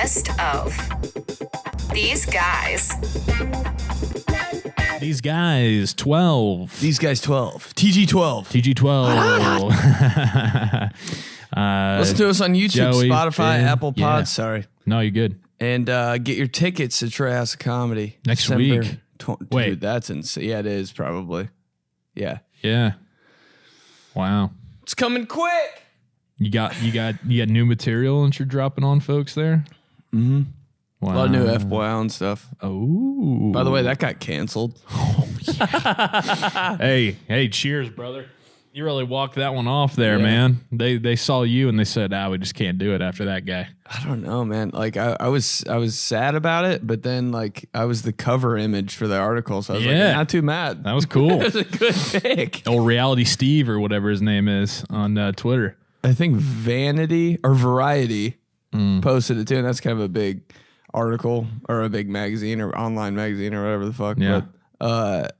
Best of. These guys. These guys, 12. These guys, 12. TG12. TG12. Listen to us on YouTube, Joey, Spotify, Ben. Apple Yeah. Pods. Sorry. No, you're good. And get your tickets to Troy House of Comedy. Next December week. Dude, Wait. that's insane. Yeah, it is probably. Yeah. Yeah. Wow. It's coming quick. You got new material that you're dropping on folks there? Mm-hmm. Wow. A lot of new F-Bound stuff. Oh. By the way, that got canceled. Hey, cheers, brother. You really walked that one off there, Yeah. man. They saw you and they said, we just can't do it after that guy. I don't know, man. Like I was sad about it, but then like I was the cover image for the article, so I was like, not too mad. That was cool. It was a good pick. Old Reality Steve or whatever his name is on Twitter. I think Vanity or Variety posted it too, and that's kind of a big article or a big magazine or online magazine or whatever the fuck. Yeah. But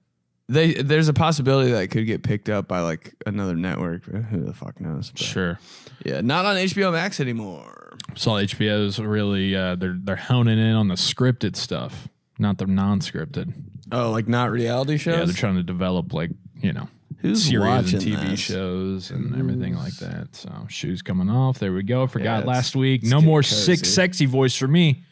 there's a possibility that it could get picked up by like another network. Who the fuck knows? But Sure. yeah, not on HBO Max anymore. Saw HBO's really they're honing in on the scripted stuff, not the non-scripted. Oh, like not reality shows? Yeah, they're trying to develop Who's series watching and TV this? shows and everything like that. So shoes coming off. There we go. Forgot it's- last week. it's No getting more cozy. sick, sexy voice for me.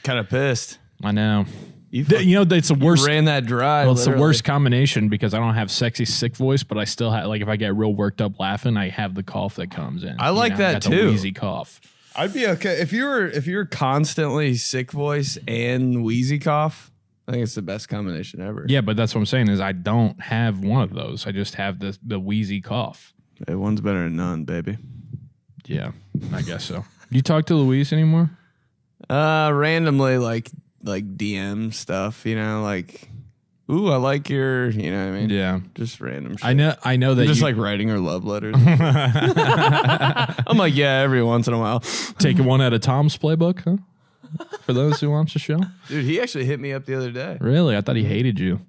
Kind of pissed. I know. You It's the worst. ran that dry. Well, it's the literally. worst combination because I don't have sexy, sick voice, but I still have, like, if I get real worked up laughing, I have the cough that comes in. I like that got the too. wheezy cough. I'd be okay if you were constantly sick voice and wheezy cough. I think it's the best combination ever. Yeah, but that's what I'm saying is I don't have one of those. I just have the wheezy cough. Hey, one's better than none, baby. Yeah, I guess so. You talk to Louise anymore? Randomly like DM stuff, like, ooh, I like your, you know what I mean? Yeah. Just random shit. I know that I'm just you like writing her love letters. I'm like, yeah, every once in a while. taking one out of Tom's playbook, huh? For those who watch the show? Dude, he actually hit me up the other day. Really? I thought he hated you.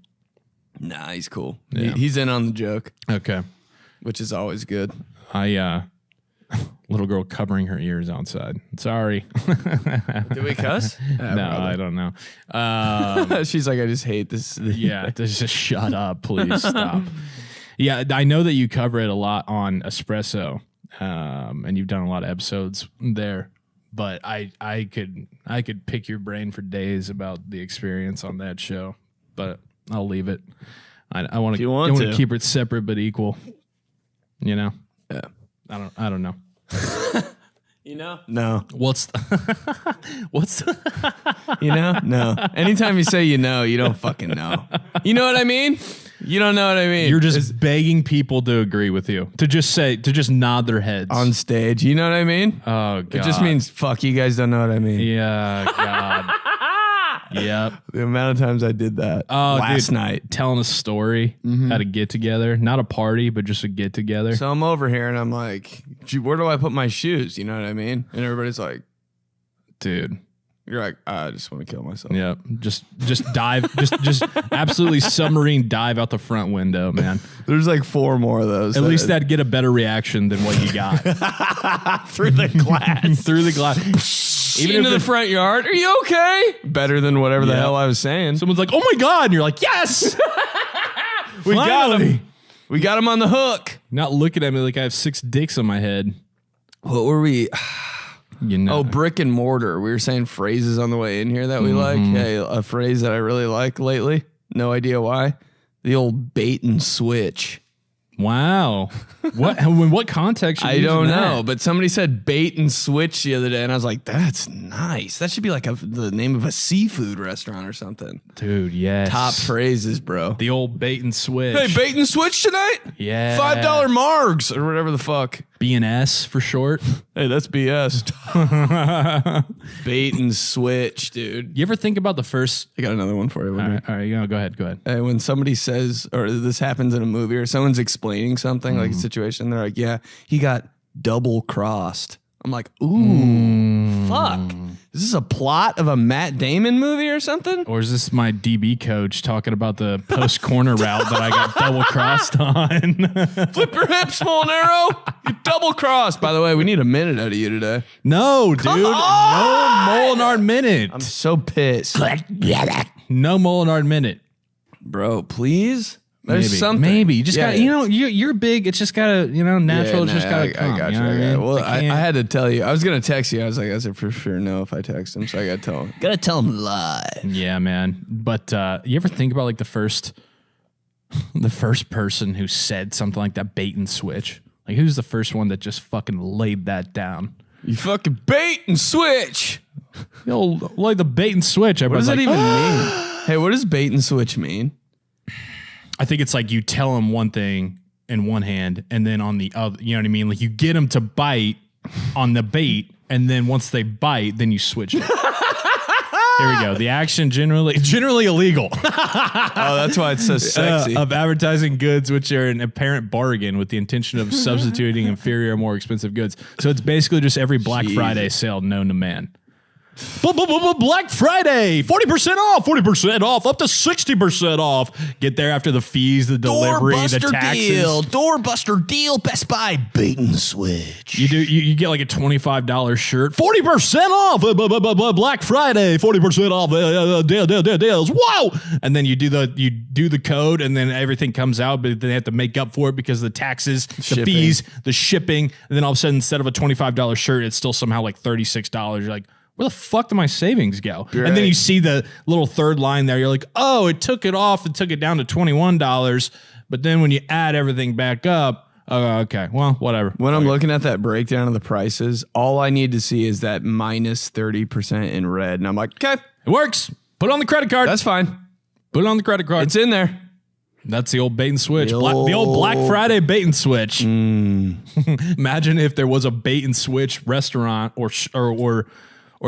Nah, he's cool. Yeah. He's in on the joke, Okay. which is always good. Little girl covering her ears outside. Sorry. Did we cuss? No, I don't know. She's like, I just hate this. Yeah, just shut up, please stop. Yeah, I know that you cover it a lot on Espresso, and you've done a lot of episodes there. But I could pick your brain for days about the experience on that show. But I'll leave it. I want to keep it separate but equal. You know? Yeah. I don't know. You know? No. What's You know? No. Anytime you say you know, you don't fucking know. You know what I mean? You don't know what I mean. You're just begging people to agree with you. To just nod their heads. on stage. You know what I mean? Oh, God. It just means fuck, you guys don't know what I mean. Yeah, God. Yep. The amount of times I did that last night. Telling a story at a get together, not a party, but just a get together. So I'm over here and I'm like, gee, where do I put my shoes? You know what I mean? And everybody's like, Dude. you're like, I just want to kill myself. Yep. Just dive, just absolutely submarine dive out the front window, man. There's like 4 more of those. At least that'd get a better reaction than what you got. through the glass. Through the glass. Even into the front yard. Are you okay? Better than whatever the hell I was saying. Someone's like, oh my God. And you're like, yes. We got Finally. him. We got him on the hook. Not looking at me like I have 6 dicks on my head. What were we? You know. Oh, brick and mortar. We were saying phrases on the way in here that we like. Hey, a phrase that I really like lately. No idea why. The old bait and switch. Wow. What? In what context? I don't know, but somebody said bait and switch the other day, and I was like, that's nice. That should be like the name of a seafood restaurant or something. Dude, yes. Top phrases, bro. The old bait and switch. Hey, bait and switch tonight? Yeah. $5 margs or whatever the fuck. B&S for short. Hey, that's BS. Bait and switch, dude. You ever think about the first... I got another one for you. All right, go ahead. When somebody says, or this happens in a movie, or someone's explaining something, like a situation, they're like, yeah, he got double crossed. I'm like, ooh, fuck. Is this a plot of a Matt Damon movie or something? Or is this my DB coach talking about the post corner route that I got double crossed on? Flip your hips, Mulinaro. You double crossed. By the way, we need a minute out of you today. No, dude. No Mulinaro minute. I'm so pissed. No Mulinaro minute. Bro, please? There's something. Maybe. You just gotta, you're big. It's just gotta, natural. It's just gotta come. I got you. Well, I had to tell you. I was going to text you. I was like, I said for sure no if I text him. So I got to tell him. Got to tell him live. Yeah, man. But you ever think about like the first person who said something like that, bait and switch? Like, who's the first one that just fucking laid that down? You fucking bait and switch. Like the bait and switch. What does that even mean? Hey, what does bait and switch mean? I think it's like you tell them one thing in one hand and then on the other, you know what I mean? Like you get them to bite on the bait and then once they bite, then you switch it. Here we go. The action generally illegal. Oh, that's why it's so sexy. Of advertising goods which are an apparent bargain with the intention of substituting inferior, more expensive goods. So it's basically just every Black Friday sale known to man. Black Friday, 40% off, 40% off, up to 60% off. Get there after the fees, the delivery, the taxes. Doorbuster deal, Best Buy bait and switch. You get like a $25 shirt, 40% off. Black Friday, 40% off. Deals. Whoa! And then you do the code, and then everything comes out, but they have to make up for it because of the taxes, the fees, the shipping, and then all of a sudden, instead of a $25 shirt, it's still somehow like $36. You're like, where the fuck did my savings go? Right. And then you see the little third line there. You're like, oh, it took it off and took it down to $21. But then when you add everything back up, okay, well, whatever. When I'm looking at that breakdown of the prices, all I need to see is that minus 30% in red. And I'm like, okay. It works. Put it on the credit card. That's fine. Put it on the credit card. It's in there. That's the old bait and switch. The old Black Friday bait and switch. Imagine if there was a bait and switch restaurant or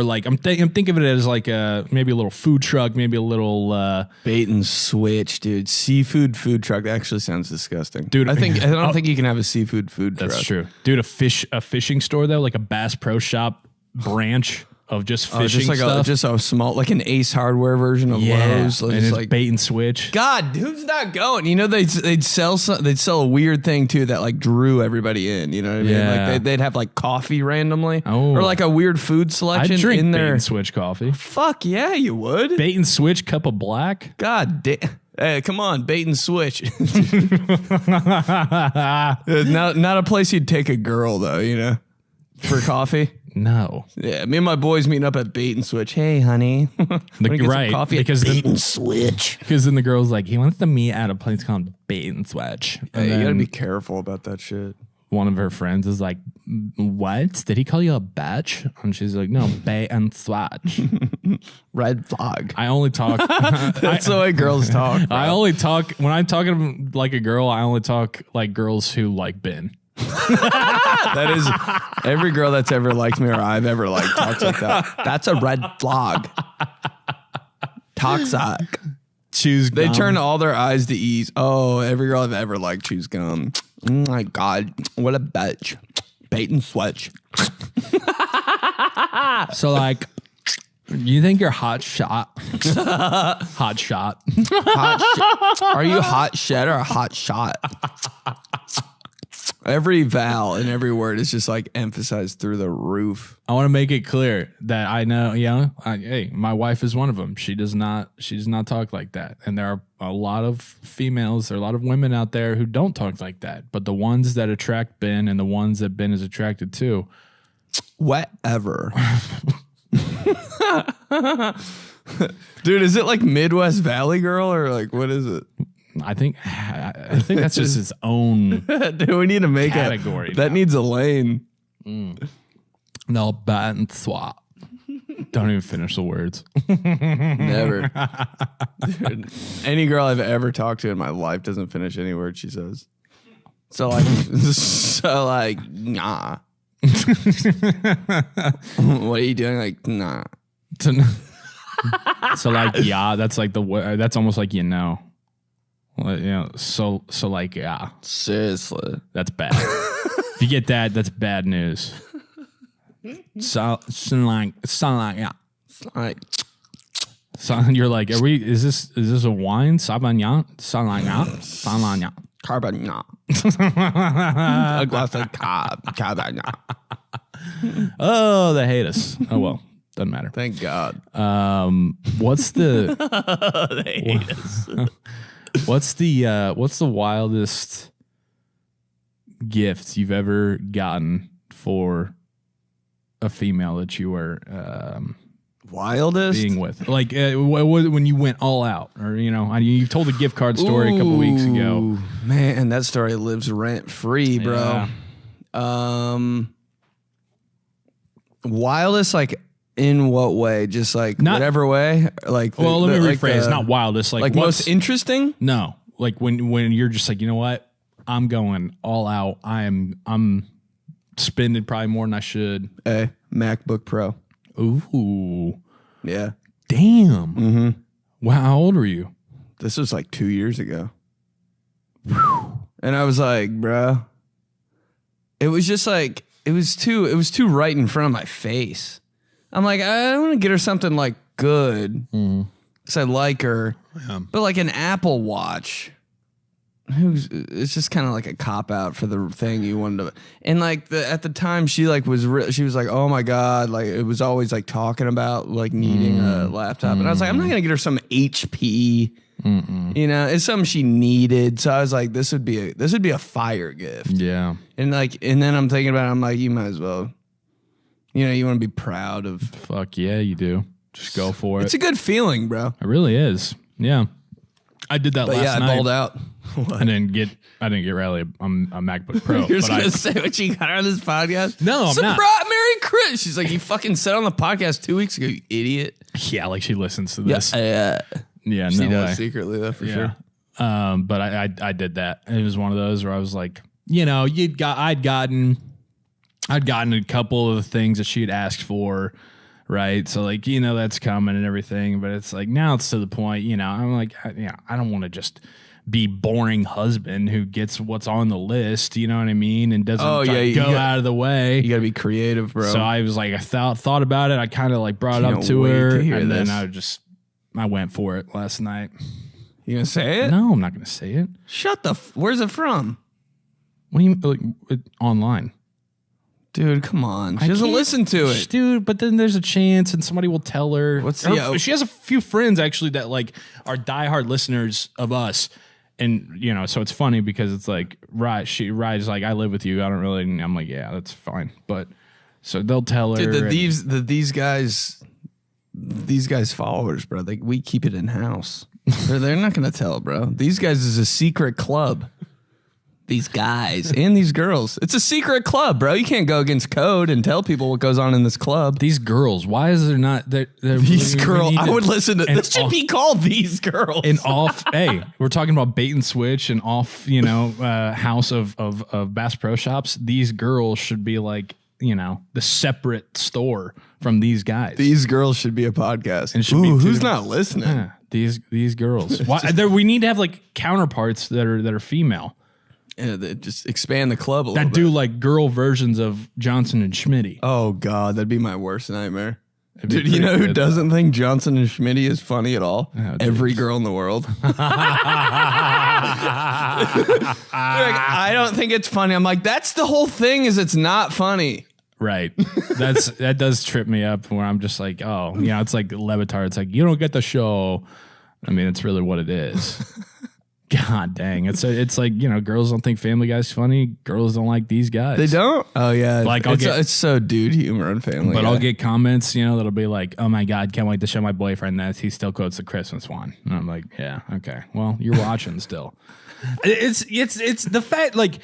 like I'm thinking of it as like maybe a little food truck, maybe a little bait and switch, dude. Seafood food truck. That actually sounds disgusting, dude. I don't think you can have a seafood food truck. That's true, dude. A fishing store though, like a Bass Pro Shop branch of just fishing stuff. Just a small, like an Ace Hardware version of Lowe's. And it's like bait and switch. God, who's not going? You know, they'd sell a weird thing too that like drew everybody in. You know what I mean? Like they'd have like coffee randomly, or like a weird food selection. I'd drink in there. Bait and switch coffee. Fuck yeah, you would. Bait and switch cup of black. God damn. Hey, come on, bait and switch. Not a place you'd take a girl though, you know, for coffee. No. Yeah, me and my boys meeting up at Bait and Switch. Hey, honey. Right. Coffee because Bait and Switch. Because then the girl's like, he wants to meet at a place called Bait and Switch. And you gotta be careful about that shit. One of her friends is like, what? Did he call you a bitch? And she's like, no, Bait and Switch. Red flag. I only talk. That's the way girls talk. Bro. I only talk, when I'm talking like a girl, I only talk like girls who like Ben. That is every girl that's ever liked me or I've ever liked talks like that. That's a red flag. Toxic. Chews gum. They turn all their eyes to ease. Oh, every girl I've ever liked chews gum. Oh my God, what a bitch. Bait and switch. So like, you think you're hot shot? Hot shot. Are you hot shit or a hot shot? Every vowel and every word is just like emphasized through the roof. I want to make it clear that I know, hey, my wife is one of them. She does not talk like that. And there are a lot of females, there are a lot of women out there who don't talk like that. But the ones that attract Ben and the ones that Ben is attracted to. Whatever. Dude, is it like Midwest Valley Girl or like what is it? I think that's just its own. Dude, we need to make category. That needs a lane. No, bat and swap. Don't even finish the words. Never. Dude, any girl I've ever talked to in my life doesn't finish any word she says. So like, nah. What are you doing? Like, nah. So like, yeah, that's like that's almost like so like, yeah. Seriously. That's bad. If you get that, that's bad news. So like, yeah. Like, so you're like, is this a wine? Sauvignon? Sauvignon. Carbagna. A glass of Carbagna. Oh, they hate us. Oh, well. Doesn't matter. Thank God. What's the They hate us. what's the wildest gift you've ever gotten for a female that you were Wildest? being with? Like when you went all out, or you told a gift card story a couple weeks ago. Ooh, man, that story lives rent free, bro. Wildest, like in what way? Just like Not- whatever way? Like Well, let me like rephrase. Not wildest, like most interesting? No, like when you're just like, you know what, I'm going all out. I'm spending probably more than I should. A MacBook Pro. Ooh, Yeah. damn. Mm-hmm. Wow, how old were you? This was like 2 years ago. And I was like, bro, it was just like, it was too right in front of my face. I'm like, I want to get her something like good because I like her, but like an Apple Watch. It's just kind of like a cop out for the thing you wanted to. And like at the time, she like she was like, oh my God, like it was always like talking about like needing a laptop, and I was like, I'm not gonna get her some HP. It's something she needed. So I was like, this would be a fire gift. Yeah. And then I'm thinking about it, I'm like, you might as well. You want to be proud of. Fuck yeah, you do. Just go for it. It's a good feeling, bro. It really is. Yeah. I did that But last yeah, night. I balled out. I didn't get Riley a MacBook Pro. You're just but gonna say what you got her on this podcast? No, I'm not. Surprise, Merry Christmas. She's like, you fucking said on the podcast 2 weeks ago, you idiot. Yeah, like she listens to this. Yeah, no she does way. secretly though, for sure. But I did that. It was one of those where I was like, I'd gotten a couple of the things that she'd asked for, right? So like, that's coming and everything, but it's like now it's to the point, I'm like, I don't want to just be boring husband who gets what's on the list, you know what I mean, and doesn't go out of the way. You gotta be creative, bro. So I was like, I thought about it. I kind of like brought it up to her, and then I went for it last night. You gonna say it? No, I'm not gonna say it. Shut the. Where's it from? What do you like online? Dude, come on. She doesn't listen to it. Dude, but then there's a chance and somebody will tell her. She has a few friends actually that like are diehard listeners of us. And, so it's funny because it's like, Rye's like, I live with you. I don't really, and I'm like, yeah, that's fine. But so they'll tell her. Dude, these guys followers, bro, we keep it in house. They're not going to tell, bro. These guys is a secret club. These guys and these girls. It's a secret club, bro. You can't go against code and tell people what goes on in this club. These girls, why is there not... These girls, I would listen to... This should be called These Girls. And off... hey, we're talking about bait and switch and off, house of Bass Pro Shops. These girls should be like, the separate store from these guys. These girls should be a podcast. And should be who's not listening? Yeah, these girls. Why, we need to have like counterparts that are female. Yeah, they just expand the club a little bit. That do like girl versions of Johnson and Schmitty. Oh God, that'd be my worst nightmare. Dude, you know who doesn't think Johnson and Schmitty is funny at all? Oh, every girl in the world. Like, I don't think it's funny. I'm like, that's the whole thing. Is it's not funny. Right. That does trip me up where I'm just like, oh, it's like 𝗨𝗢𝗢𝗪. It's like, you don't get the show. I mean, it's really what it is. God dang. It's like, girls don't think Family Guy's funny. Girls don't like these guys. They don't? Oh, yeah. Like, it's so dude humor on Family Guy. But I'll get comments, that'll be like, oh my God, can't wait to show my boyfriend that he still quotes the Christmas one. And I'm like, yeah, okay. Well, you're watching still. It's the fact, like,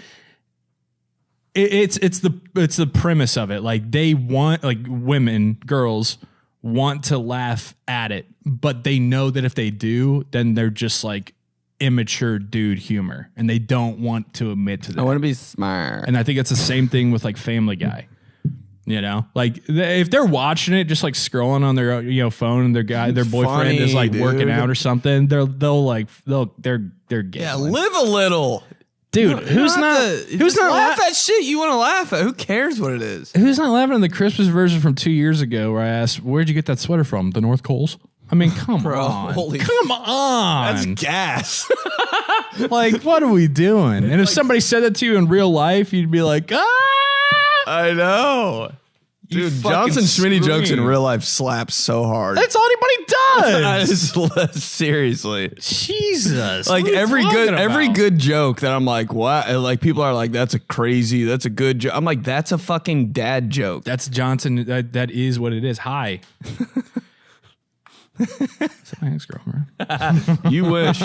it's the premise of it. Like, they want, like, girls want to laugh at it, but they know that if they do, then they're just like immature dude humor, and they don't want to admit to that. I want to be smart. And I think it's the same thing with like Family Guy. Like if they're watching it, just like scrolling on their phone, and their boyfriend funny, is like dude. working out or something, they're getting Yeah, live a little. Dude, who's not laugh at shit you want to laugh at? Who cares what it is? Who's not laughing at the Christmas version from 2 years ago where I asked, where'd you get that sweater from? The North Coles? I mean, come on. Come on. That's gas. Like, what are we doing? And if somebody said that to you in real life, you'd be like, ah! I know. Dude, Johnson Schmitty jokes in real life slap so hard. That's all anybody does. Seriously. Jesus. Like every good joke that I'm like, what? Like people are like, that's a good joke. I'm like, that's a fucking dad joke. That's Johnson. That is what it is. Hi. Is that my ex-girlfriend? You wish.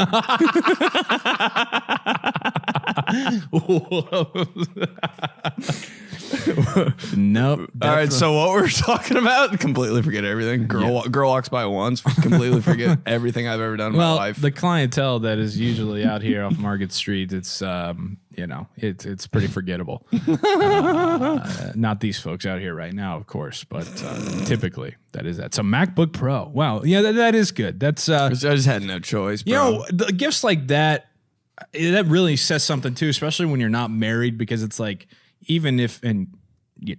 Nope. All right, so what we're talking about, completely forget everything. Girl walks by once, completely forget everything I've ever done in my life. The clientele that is usually out here off Market Street, it's it's pretty forgettable. Not these folks out here right now, of course, but typically that is that. So MacBook Pro, wow, yeah, that is good. That's I just had no choice, bro. You know, the gifts like that really says something too, especially when you're not married, because it's like, even if,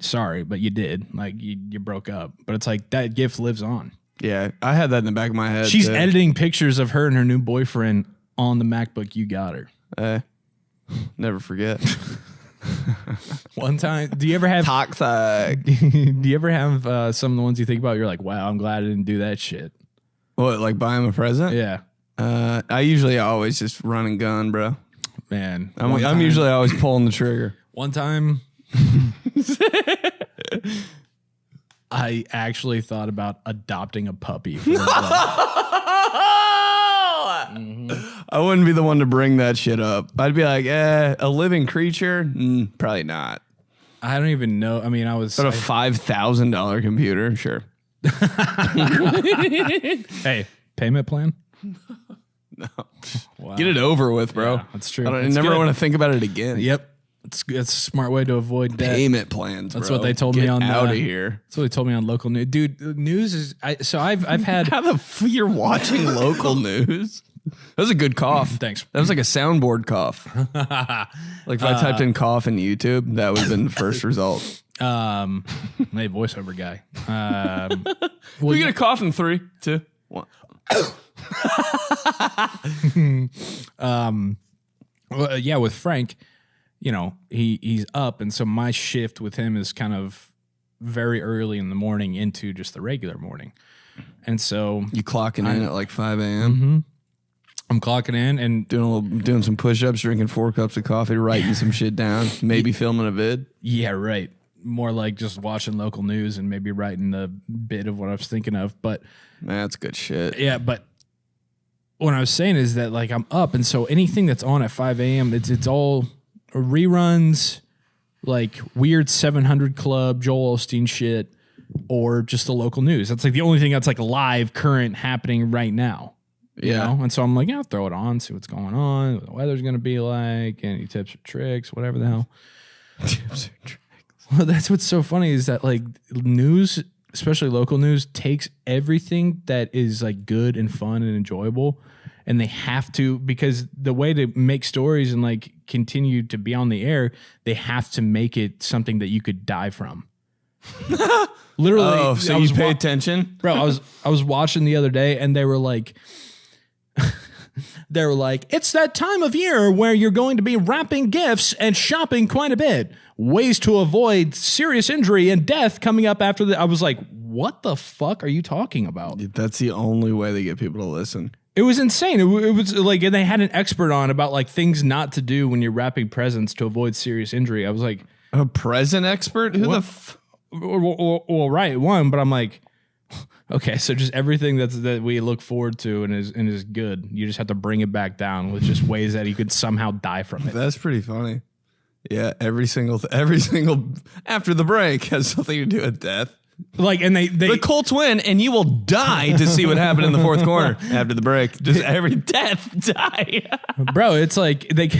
sorry, but you did, like you broke up, but it's like that gift lives on. Yeah, I had that in the back of my head. She's editing pictures of her and her new boyfriend on the MacBook you got her. Never forget. One time, do you ever have toxic? Do you ever have some of the ones you think about? You're like, wow, I'm glad I didn't do that shit. What, like buy him a present? Yeah. I usually always just run and gun, bro. Man, I'm usually always pulling the trigger. One time, I actually thought about adopting a puppy. For I wouldn't be the one to bring that shit up. I'd be like, a living creature? Probably not. I don't even know. I mean, I was... But a $5,000 computer? Sure. Hey, payment plan? No. Wow. Get it over with, bro. Yeah, that's true. I never want to think about it again. Yep. It's a smart way to avoid debt. Payment plans, That's bro. what they told me on out of here. That's what they told me on local news. Dude, news is... I've had... How the you're watching local news? That was a good cough. Thanks. That was like a soundboard cough. Like if I typed in cough in YouTube, that would have been the first result. Hey, voiceover guy. We get a cough in 3, 2, 1. Well, yeah, with Frank, you know, he's up, and so my shift with him is kind of very early in the morning into just the regular morning, and so You clocking in at like 5 a.m. Mm-hmm. I'm clocking in and doing some push-ups, drinking 4 cups of coffee, writing some shit down, maybe filming a vid. Yeah, right. More like just watching local news and maybe writing the bit of what I was thinking of, but Man, that's good shit. yeah, but what I was saying is that like I'm up, and so anything that's on at 5 a.m. it's all reruns, like weird 700 Club, Joel Osteen shit, or just the local news. That's like the only thing that's like live, current, happening right now. You know? And so I'm like, yeah, I'll throw it on, see what's going on, what the weather's gonna be like, any tips or tricks, whatever the hell. Tips or tricks. Well, that's what's so funny is that like news, especially local news, takes everything that is like good and fun and enjoyable, and they have to, because the way to make stories and like continue to be on the air, they have to make it something that you could die from. Literally. Oh, so you pay attention, bro. I was watching the other day, and they were like, it's that time of year where you're going to be wrapping gifts and shopping quite a bit. Ways to avoid serious injury and death coming up after the. I was like, what the fuck are you talking about? That's the only way they get people to listen. It was insane. It was like, and they had an expert on about like things not to do when you're wrapping presents to avoid serious injury. I was like, a present expert? Who well, right, one, but I'm like, okay, so just everything that we look forward to and is good, you just have to bring it back down with just ways that you could somehow die from it. That's pretty funny. Yeah, every single after the break has something to do with death. Like, and the Colts win, and you will die to see what happened in the fourth quarter after the break. Just every death die, bro. It's like they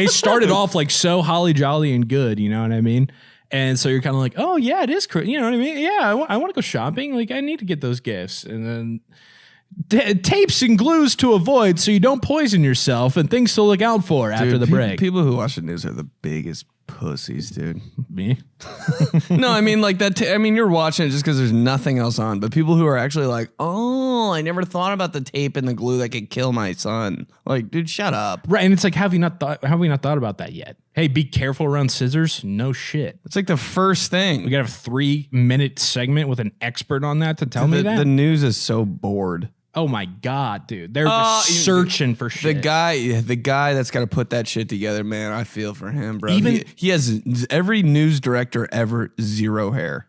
started off like so holly jolly and good, you know what I mean? And so you're kind of like, oh yeah, it is, you know what I mean? Yeah, I want to go shopping. Like I need to get those gifts, and then tapes and glues to avoid so you don't poison yourself, and things to look out for after the break. People who watch the news are the biggest pussies, dude. Me? No, I mean like that. I mean, you're watching it just because there's nothing else on. But people who are actually like, oh, I never thought about the tape and the glue that could kill my son. Like, dude, shut up. Right, and it's like, have we not thought about that yet? Hey, be careful around scissors. No shit. It's like the first thing. We gotta have a 3-minute segment with an expert on that to tell me that. The news is so bored. Oh my god, dude! They're just searching for shit. The guy that's got to put that shit together, man. I feel for him, bro. Even he has every news director ever 0 hair.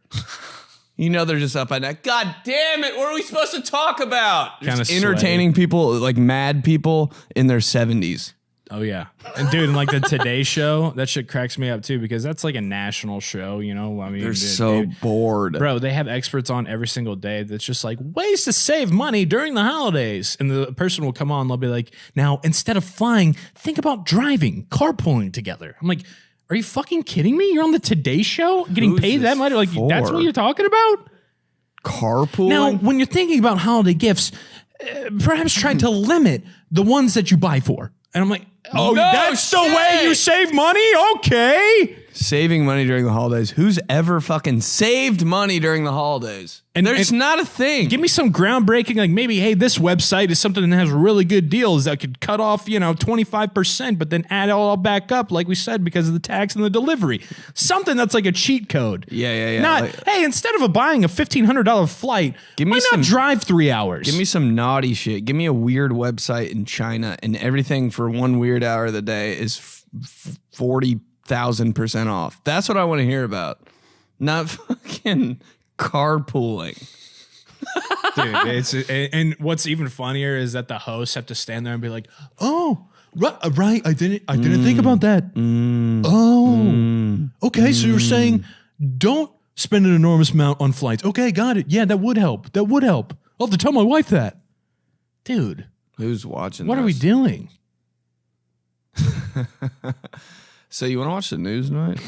You know they're just up at that. God damn it! What are we supposed to talk about? Just entertaining people, like mad people in their 70s. Oh yeah, and dude, and like the Today Show, that shit cracks me up too because that's like a national show. You know, I mean, they're so bored, bro. They have experts on every single day. That's just like ways to save money during the holidays, and the person will come on. They'll be like, now instead of flying, think about driving, carpooling together. I'm like, are you fucking kidding me? You're on the Today Show, getting paid that much? Like that's what you're talking about? Carpooling. Now, when you're thinking about holiday gifts, perhaps try to limit the ones that you buy for. And I'm like, oh, no, that's the way you save money? Okay. Saving money during the holidays. Who's ever fucking saved money during the holidays? And there's not a thing. Give me some groundbreaking, like maybe, hey, this website is something that has really good deals that could cut off, 25%, but then add it all back up, like we said, because of the tax and the delivery. Something that's like a cheat code. Yeah. Not, hey, instead of buying a $1,500 flight, why not drive 3 hours? Give me some naughty shit. Give me a weird website in China, and everything for 1 weird hour of the day is 40,000% off. That's what I want to hear about. Not fucking carpooling. Dude, and what's even funnier is that the hosts have to stand there and be like, "Oh, right, I didn't think about that. Okay, so you're saying don't spend an enormous amount on flights. Okay, got it. Yeah, that would help. I'll have to tell my wife that." Dude, who's watching? What are we doing? So you want to watch the news tonight?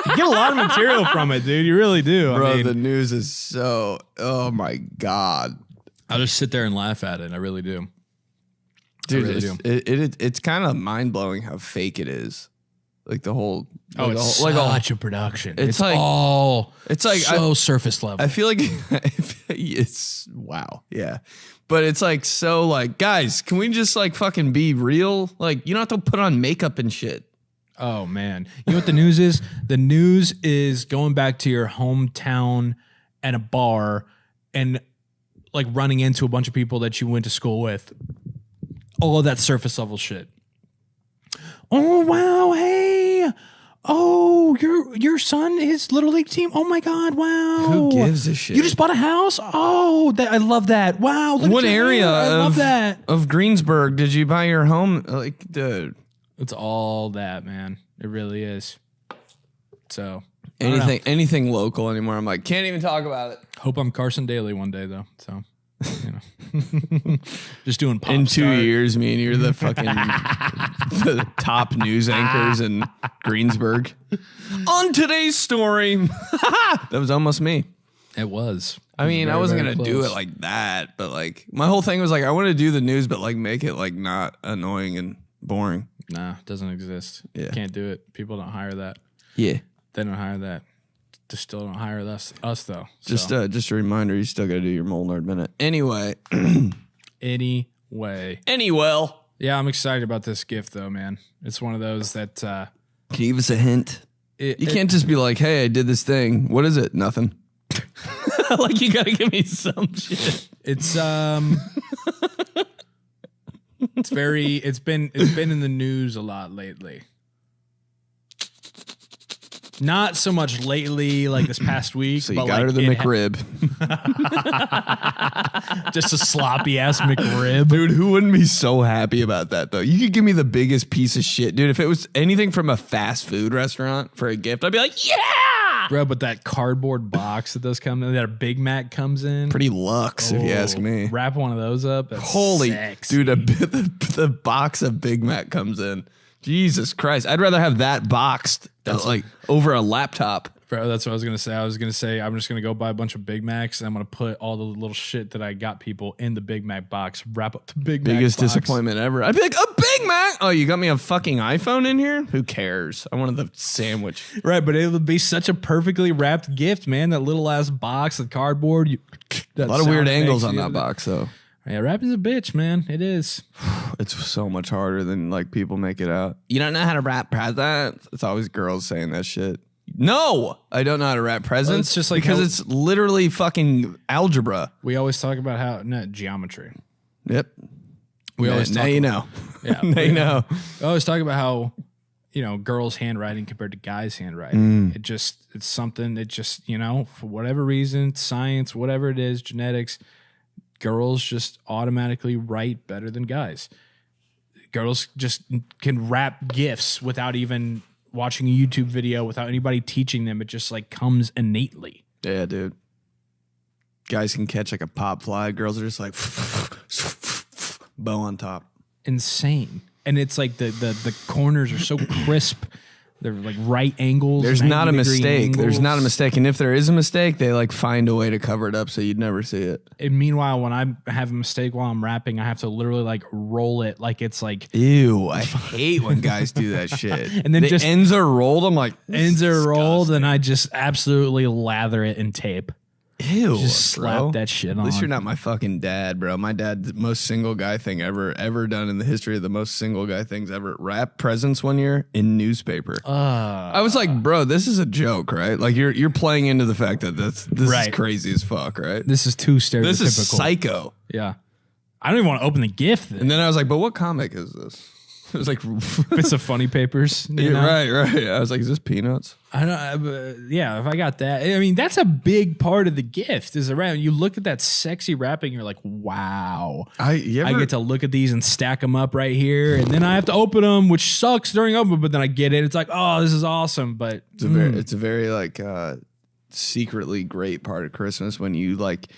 You get a lot of material from it, dude. You really do. Bro, the news is so... Oh, my God. I'll just sit there and laugh at it. I really do. Dude, it's kind of mind-blowing how fake it is. Like the whole... it's such a production. It's like so surface level. I feel like it's... Wow. Yeah. But it's like so like, guys, can we just like fucking be real? Like, you don't have to put on makeup and shit. Oh, man. You know what the news is? The news is going back to your hometown and a bar and like running into a bunch of people that you went to school with. All of that surface level shit. Oh, wow. Hey. Oh, your son, his little league team. Oh, my God. Wow. Who gives a shit? You just bought a house? Oh, I love that. Wow. What area of Greensburg did you buy your home? Like, dude. It's all that, man. It really is. So anything local anymore. I'm like, can't even talk about it. Hope I'm Carson Daly one day though. So, just doing pop in star. 2 years. Me and you're the fucking the top news anchors in Greensburg. On today's story, that was almost me. It was. I mean, I wasn't gonna do it like that, but like my whole thing was like I want to do the news, but like make it like not annoying and boring. Nah, it doesn't exist. Yeah. Can't do it. People don't hire that. Yeah. They don't hire that. They still don't hire us though. Just a reminder, you still got to do your Mole Nerd Minute. Anyway. Anyway. Yeah, I'm excited about this gift though, man. It's one of those that... Can you give us a hint? You can't just be like, hey, I did this thing. What is it? Nothing. Like you got to give me some shit. It's it's been in the news a lot lately. Not so much lately, like this past week. So you but got like her the McRib. Just a sloppy ass McRib. Dude, who wouldn't be so happy about that though? You could give me the biggest piece of shit. Dude, if it was anything from a fast food restaurant for a gift, I'd be like, yeah! Bro, but that cardboard box that does come in, that a Big Mac comes in. Pretty luxe, if you ask me. Wrap one of those up. That's holy, sexy. Dude, the box of Big Mac comes in. Jesus Christ. I'd rather have that boxed like over a laptop. Bro, that's what I was gonna say. I was gonna say I'm just gonna go buy a bunch of Big Macs and I'm gonna put all the little shit that I got people in the Big Mac box. Wrap up the Big Mac. Biggest box. disappointment ever. I'd be like, a Big Mac. Oh, you got me a fucking iPhone in here? Who cares? I wanted the sandwich. Right, but it would be such a perfectly wrapped gift, man. That little ass box, the cardboard. A lot of weird angles on that box, though. Yeah, wrapping's a bitch, man. It is. It's so much harder than like people make it out. You don't know how to wrap presents? It's always girls saying that shit. No, I don't know how to wrap presents. Well, it's just like because it's literally fucking algebra. We always talk about how geometry. Yep. We always now talk you about, know. Yeah, now you know. We always talk about how girls' handwriting compared to guys' handwriting. It's something. It just for whatever reason, science, whatever it is, genetics. Girls just automatically write better than guys. Girls just can wrap gifts without even watching a YouTube video, without anybody teaching them. It just like comes innately. Yeah, dude. Guys can catch like a pop fly. Girls are just like bow on top. Insane. And it's like the corners are so crisp. They're like right angles. There's not a mistake. Angles. There's not a mistake. And if there is a mistake, they like find a way to cover it up so you'd never see it. And meanwhile, when I have a mistake while I'm rapping, I have to literally like roll it like it's like. Ew, I hate when guys do that shit. And then the just ends are rolled. I'm like, ends are rolled, and I just absolutely lather it in tape. Ew, just slap bro. that shit on. At least you're not my fucking dad, bro. My dad, the most single guy thing ever done in the history of the most single guy things ever. Wrap presents one year in newspaper. I was like, bro, this is a joke, right? Like you're playing into the fact that this right. is crazy as fuck, right? This is too stereotypical. This is psycho. Yeah, I don't even want to open the gift. And then I was like, but what comic is this? It was like bits of funny papers. Right. I was like, is this Peanuts? I don't. Yeah, if I got that, I mean, that's a big part of the gift. Is around. You look at that sexy wrapping, you're like, wow. I get to look at these and stack them up right here, and then I have to open them, which sucks during open. But then I get it. It's like, oh, this is awesome. But it's a very like secretly great part of Christmas when you like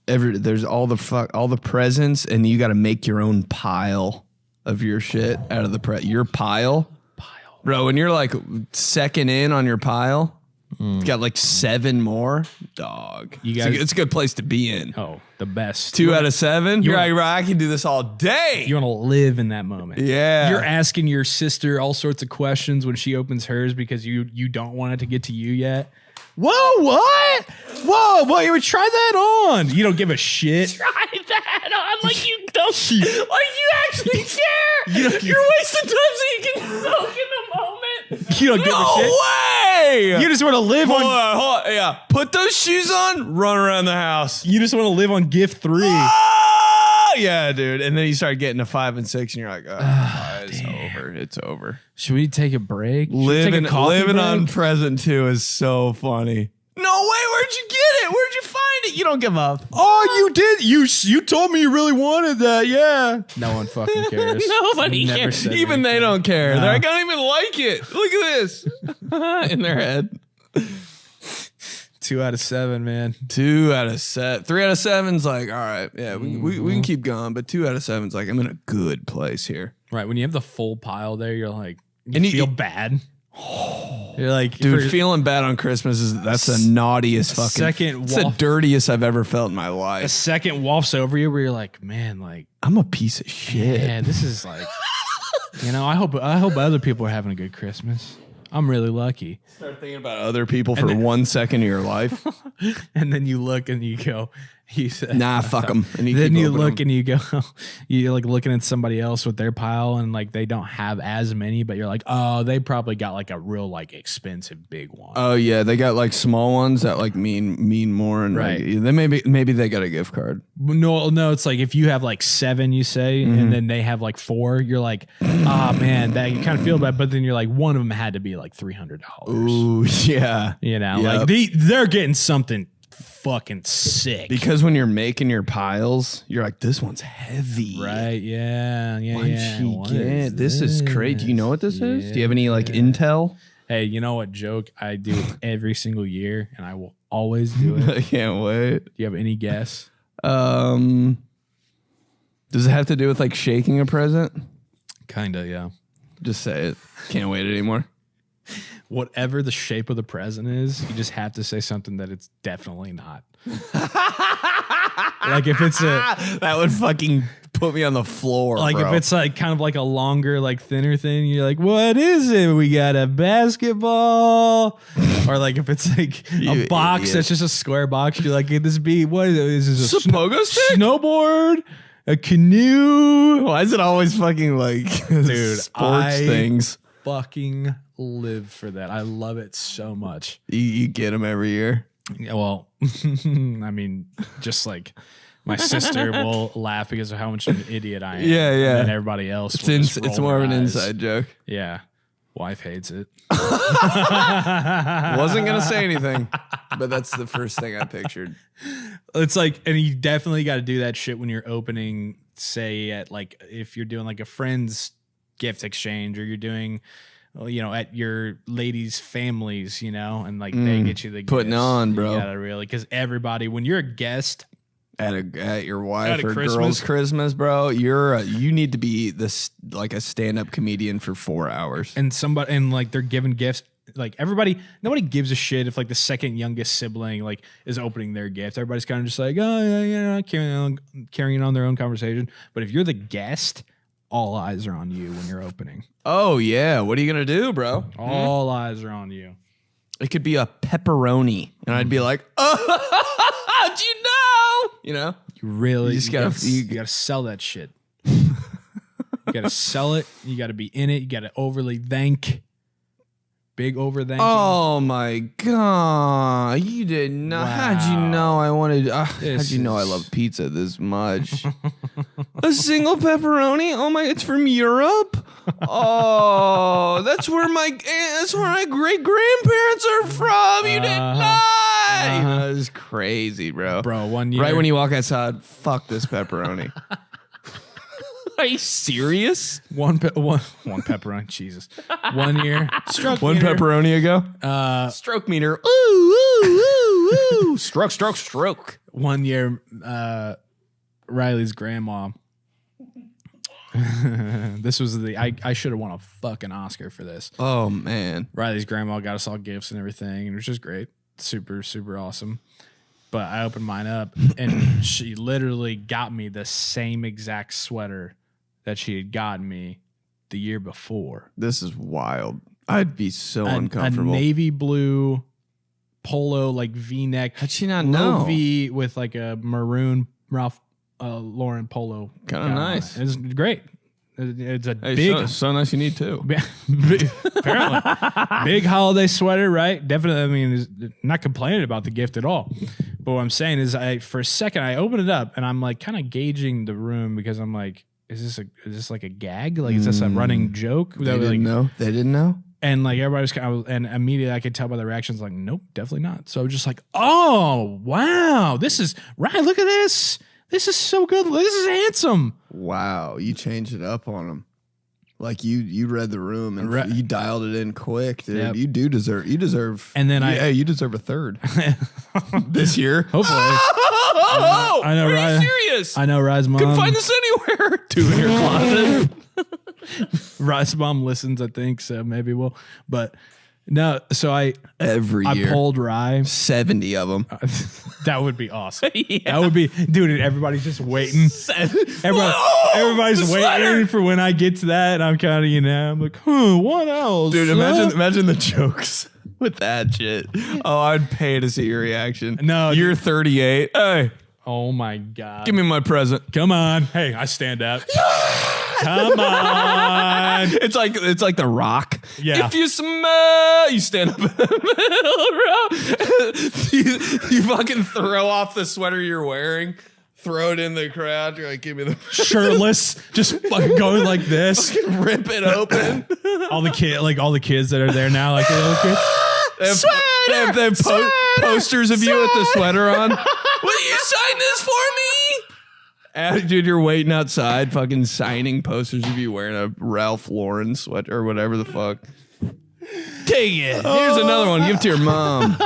there's all the presents, and you got to make your own pile of your shit out of your pile. Bro, when you're like second in on your pile, you got like 7 more. Dog. It's a good place to be in. Oh, the best. 2 out of 7? You're like, I can do this all day. You want to live in that moment. Yeah. You're asking your sister all sorts of questions when she opens hers because you don't want it to get to you yet. Whoa, what? Whoa, boy, you would try that on. You don't give a shit. Try that on like you don't, like you actually care. You're wasting time so you can soak in the moment. You don't give a shit. No way. You just want to live Hold on. on. Yeah. Put those shoes on, run around the house. You just want to live on gift 3. Oh, yeah, dude. And then you start getting to 5 and 6, and you're like, it's over. It's over. Should we take a break? Living on present 2 is so funny. No way. Where'd you get it? Where'd you find it? You don't give up. Oh, you did. You told me you really wanted that. Yeah. No one fucking cares. Nobody Never cares. said Even anything. they don't care. No. They're like, I don't even like it. Look at this. In their head. 2 out of 7, man. 2 out of 7. 3 out of 7's like, all right, yeah, we can keep going. But 2 out of 7's like, I'm in a good place here. Right. When you have the full pile there, you're like, And you you- feel bad. You're like, Dude, feeling bad on Christmas that's the naughtiest fucking. second It's the waft- dirtiest I've ever felt in my a life. second wafts over you where you're like, man, like, I'm a piece of shit. yeah, this is like, I hope other people are having a good Christmas. I'm really lucky. Start thinking about other people for then- 1 second of your life. And then you look and you go, you said, Nah, fuck them. then you look and you go, you're like looking at somebody else with their pile and like they don't have as many, but you're like, oh, they probably got like a real like expensive big one. Oh yeah, they got like small ones that like mean more, and Right. like, then maybe they got a gift card. No, it's like if you have like 7, you say, and then they have like 4, you're like, ah, man, that you kind of feel bad. But then you're like, one of them had to be like $300. Ooh, yeah. Like they're getting something fucking sick. Because when you're making your piles, you're like, this one's heavy. Right? Yeah. What'd she What get? This is crazy. Do you know what this is? Do you have any like intel? Hey, you know what joke I do every single year, and I will always do it. I can't wait. Do you have any guess? Does it have to do with like shaking a present? Kinda, yeah. Just say it. Can't wait anymore. Whatever the shape of the present is, you just have to say something that it's definitely not. Like if it's that would fucking put me on the floor. like bro. if it's like kind of like a longer, like thinner thing, you're like, what is it? We got a basketball. Or like if it's like a box that's just a square box, you're like, could this be what is this? Is this a pogo stick? Snowboard? A canoe? Why is it always fucking like Dude, sports things? Fucking live for that. I love it so much. You get them every year. Yeah, well, I mean, just like my sister will laugh because of how much of an idiot I am. Yeah. And everybody else. It's more of an inside joke. Yeah. Wife hates it. Wasn't gonna say anything, but that's the first thing I pictured. It's like, and you definitely got to do that shit when you're opening, say, at like, if you're doing like a friend's gift exchange or you're doing, at your ladies' families, and like they get you the putting gifts. on, bro. You gotta really, because everybody, when you're a guest at your wife At a or Christmas. girl's Christmas, bro, you need to be this like a stand-up comedian for 4 hours. and somebody, and like they're giving gifts, like nobody gives a shit if like the second youngest sibling like is opening their gift. Everybody's kind of just like, oh yeah, carrying on their own conversation. But if you're the guest, all eyes are on you when you're opening. Oh yeah, what are you gonna do, bro? All eyes are on you. It could be a pepperoni, and I'd be like, oh, how'd you know? You really You just gotta- you gotta sell that shit. You gotta sell it. You gotta be in it. You gotta overly thank. Big over thank. Oh my god, you did not. How'd you know I wanted? How'd you know I love pizza this much? A single pepperoni? Oh my, it's from Europe. Oh, that's where my great grandparents are from. You did not. It's crazy, bro. Bro, 1 year. Right when you walk outside, fuck this pepperoni. Are you serious? one pepperoni. Jesus. 1 year. Stroke One meter. pepperoni ago. Stroke meter. Ooh, ooh, ooh, ooh. Stroke. 1 year. Riley's grandma. This was I should have won a fucking Oscar for this. Oh man. Riley's grandma got us all gifts and everything, and it was just great. Super, super awesome. But I opened mine up, and she literally got me the same exact sweater that she had gotten me the year before. This is wild. I'd be so A uncomfortable. navy blue polo, like V-neck. How'd she not low know? V with like a maroon Ralph Lauren polo. Kinda gown. nice. It's great. It's a Hey, big, so nice you need two. apparently, big holiday sweater, right? Definitely. I mean, not complaining about the gift at all. But what I'm saying is, for a second, I open it up and I'm like kind of gauging the room because I'm like, is this like a gag? Like, is this a running joke? They didn't know. They didn't know. And like everybody's kind of, and immediately I could tell by the reactions, like, nope, definitely not. So I was just like, oh wow, this is right. Look at this. This is so good. This is handsome. Wow, you changed it up on them. Like you read the room and you dialed it in quick, dude. Yep. You deserve. And then you deserve a third this year. Hopefully. Oh, I know, Are right? you serious? I know Rye's mom. Couldn't find this anywhere. Two in your closet. Rye's mom listens, I think, so maybe we'll. But no, so Every year. I pulled Rye. 70 of them. That would be awesome. That would be, dude. Everybody's just waiting. Everybody's waiting for when I get to that, and I'm kind of, I'm like, what else? Dude, imagine the jokes with that shit. Oh, I'd pay to see your reaction. No, You're 38. Hey, Oh my god! give me my present. Come on, hey, I stand up. Come on. It's like The Rock. Yeah. If you smell, you stand up in the middle row. you fucking throw off the sweater you're wearing, throw it in the crowd. You're like, give me the Shirtless, just fucking going like this. rip it open. All the kids that are there now, like the little kids. They have posters of you with the sweater on. Will you sign this for me? Dude, you're waiting outside, fucking signing posters of you wearing a Ralph Lauren sweater or whatever the fuck. Take it. Here's another one. Give it to your mom.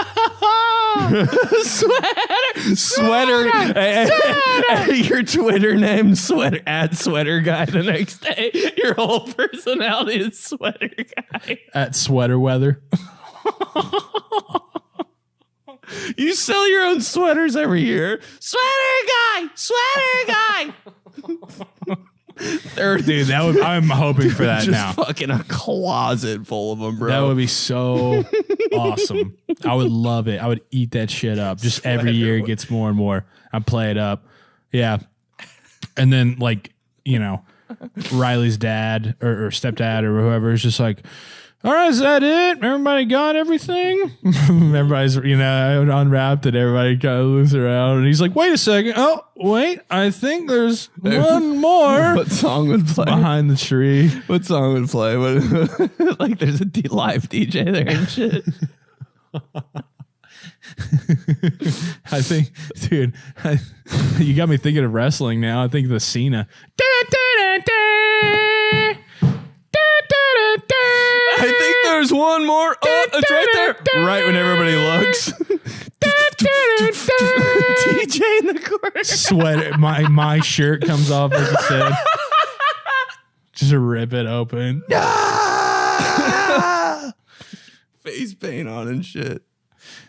Sweater. Your Twitter name, sweater guy. The next day, your whole personality is sweater guy. At sweater weather. You sell your own sweaters every year. Sweater guy. Dude, I'm hoping for that just now. Fucking a closet full of them, bro. That would be so awesome. I would love it. I would eat that shit up. Just every year it gets more and more. I play it up. Yeah. And then like, you know, Riley's dad or stepdad or whoever is just like, all right, is that it? Everybody got everything? Everybody's, you know, unwrapped and everybody kind of looks around. And he's like, wait a second. Oh, wait. I think there's one more. What song would play? Behind the tree. What song would play? Like there's a live DJ there and shit. I think, dude, you got me thinking of wrestling now. I think the Cena. I think there's one more. Oh, it's right there. Right when everybody looks. DJ in the corner. Sweater. My shirt comes off, like you said. Just rip it open. Face paint on and shit.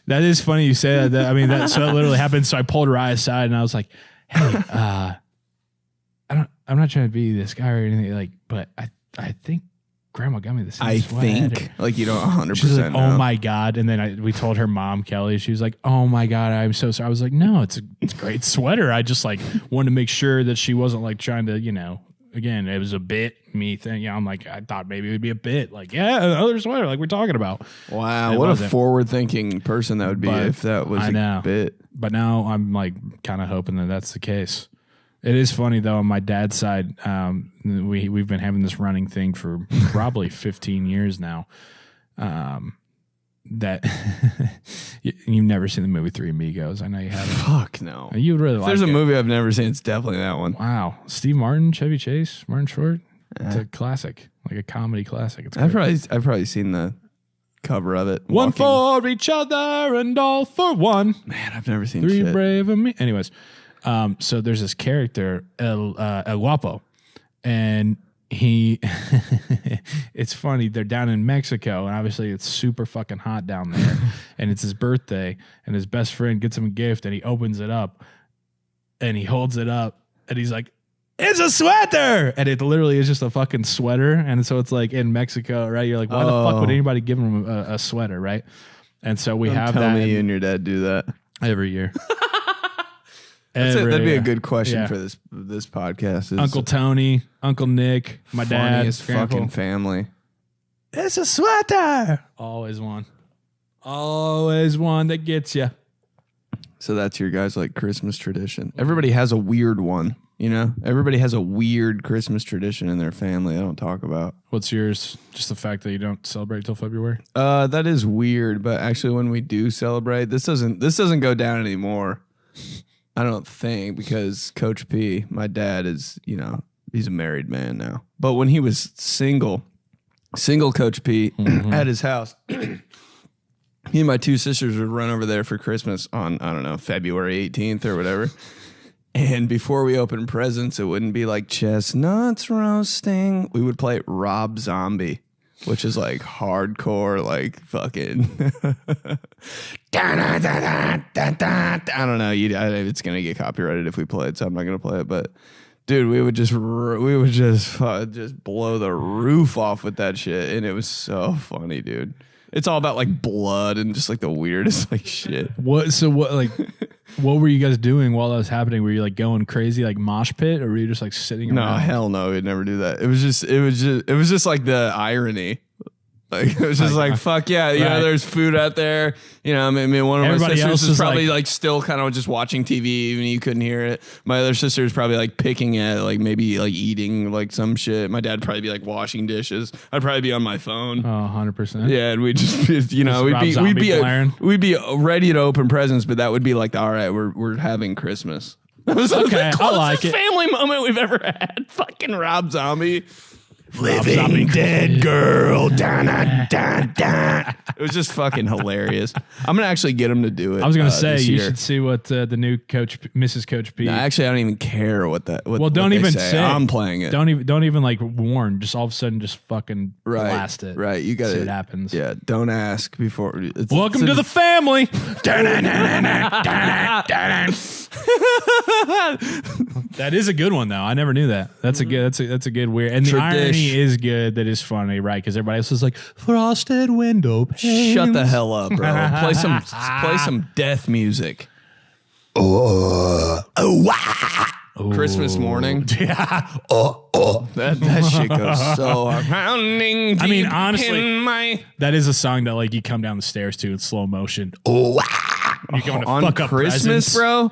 That is funny you say that. I mean, so it literally happened. So I pulled Rye aside and I was like, hey, I'm not trying to be this guy or anything, like, but I think Grandma got me the same sweater. think. Like, you don't 100% She's like, know. oh my God. And then we told her mom, Kelly, she was like, oh my God, I'm so sorry. I was like, no, it's a great sweater. I just like wanted to make sure that she wasn't like trying to, you know, again, it was a bit me thing. Yeah, I'm like, I thought maybe it would be a bit like, yeah, another sweater like we're talking about. Wow, It what wasn't. a forward-thinking person that would be if that was a bit. But now I'm like kind of hoping that that's the case. It is funny though, on my dad's side, we've been having this running thing for probably 15 years now. That you've never seen the movie Three Amigos. I know you haven't. Fuck no. You would really like There's it. a movie I've never seen. It's definitely that one. Wow. Steve Martin, Chevy Chase, Martin Short. It's a classic, like a comedy classic. It's I've great. probably seen the cover of it. One walking. for each other and all for one. Man, I've never seen Three shit. brave of me. Anyways, so there's this character, 𝗨𝗧𝗢𝗠𝗡, and he, it's funny, they're down in Mexico, and obviously it's super fucking hot down there, and it's his birthday, and his best friend gets him a gift, and he opens it up, and he holds it up, and he's like, it's a sweater! And it literally is just a fucking sweater, and so it's like in Mexico, right? You're like, why the fuck would anybody give him a sweater, right? And so we have Tell that me you and your dad do that. every year. That'd be year. a good question Yeah. for this podcast. Is Uncle Tony, Uncle Nick, my dad, funniest grandpa. fucking family. It's a sweater. Always one. Always one that gets you. So that's your guys' like Christmas tradition. Everybody has a weird one, you know? Everybody has a weird Christmas tradition in their family I don't talk about. What's yours? Just the fact that you don't celebrate till February? That is weird, but actually when we do celebrate, this doesn't go down anymore. I don't think, because Coach P, my dad is, you know, he's a married man now. But when he was single Coach P at his house, me and my two sisters would run over there for Christmas on, I don't know, February 18th or whatever. And before we opened presents, it wouldn't be like chestnuts roasting. We would play Rob Zombie, which is like hardcore, like fucking. I don't know. It's gonna get copyrighted if we play it, so I'm not gonna play it. But dude, we would just blow the roof off with that shit, and it was so funny, dude. It's all about like blood and just like the weirdest like shit. What were you guys doing while that was happening? Were you like going crazy like mosh pit, or were you just like sitting No, around? hell no, we'd never do that. It was just like the irony. Like it was just like fuck yeah, you know, there's food out there. You know, I mean, one of Everybody my else sisters is is probably like still kind of just watching TV, even you couldn't hear it. My other sister is probably like picking at like maybe like eating like some shit. My dad'd probably be like washing dishes. I'd probably be on my phone. Oh, 100%. Yeah, and we'd just be, you know, Just we'd be ready to open presents, but that would be like, all right, we're having Christmas. That was Okay, the I like closest it. family moment we've ever had. Fucking Rob Zombie. living dead girl. Dun, dun, dun, dun. It was just fucking hilarious. I'm gonna actually get him to do it. I was going to say, this you year. should see what the new coach, Mrs. Coach P. No, actually, I don't even care what that. What, well, don't what they even say. I'm playing it. Don't even like warn. Just all of a sudden, just fucking blast it. Right, you got See it. what happens. Yeah, don't ask before. Welcome to the family. That is a good one though. I never knew that. That's a good. That's a good weird. And the irony is good. That is funny, right? Because everybody else is like frosted window panes. Shut the hell up, bro. Play some death music. Christmas morning. Yeah. That shit goes so hard. I mean, honestly, that is a song that like you come down the stairs to in slow motion. You're going to on fuck up Christmas, presents. bro.